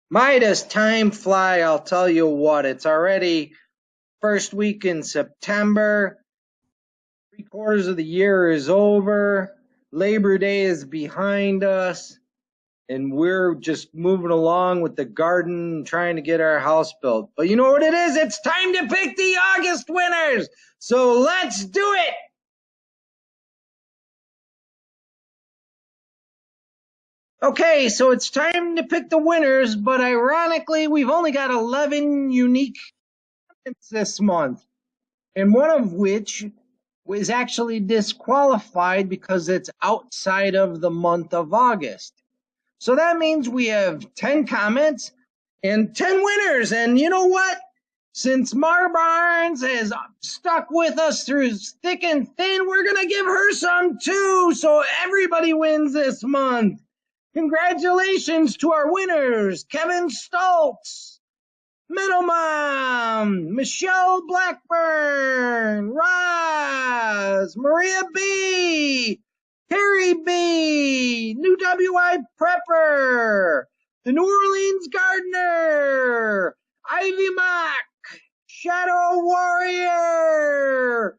My, does time fly? I'll tell you what, it's already first week in September. 3/4 of the year is over. Labor Day is behind us. And we're just moving along with the garden, trying to get our house built. But you know what it is? It's time to pick the August winners. So let's do it. Okay, so it's time to pick the winners, but ironically, we've only got 11 unique this month, and one of which was actually disqualified because it's outside of the month of August. So that means we have 10 comments and 10 winners. And you know what? Since Mar Barnes has stuck with us through thick and thin, we're going to give her some too. So everybody wins this month. Congratulations to our winners, Kevin Stoltz, Middlemom, Michelle Blackburn, Roz, Maria B., Carrie B., New WI Prepper, the New Orleans Gardener, Ivy Mock, Shadow Warrior,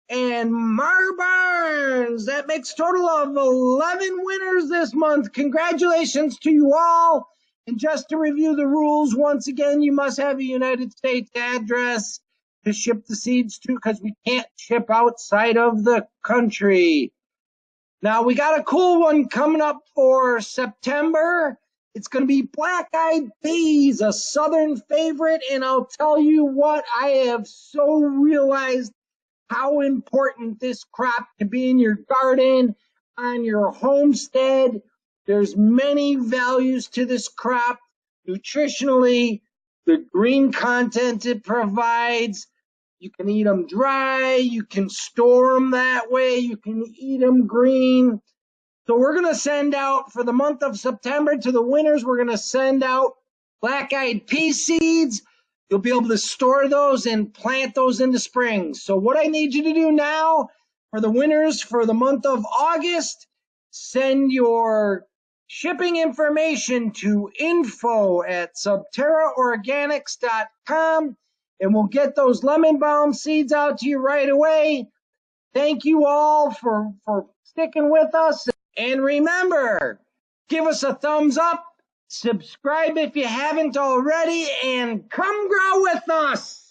and Mar Barnes. That makes a total of 11 winners this month. Congratulations to you all. And just to review the rules, once again, you must have a United States address to ship the seeds to, because we can't ship outside of the country. Now, we got a cool one coming up for September. It's going to be Black Eyed Peas, a Southern favorite. And I'll tell you what, I have so realized how important this crop can be in your garden, on your homestead. There's many values to this crop nutritionally, the green content it provides. You can eat them dry, you can store them that way, you can eat them green. So we're going to send out, for the month of September, to the winners, we're going to send out black-eyed pea seeds. You'll be able to store those and plant those in the spring. So what I need you to do now for the winners for the month of August, send your shipping information to info@subterraorganics.com, and we'll get those lemon balm seeds out to you right away. Thank you all for sticking with us. And remember, give us a thumbs up, subscribe if you haven't already, and come grow with us.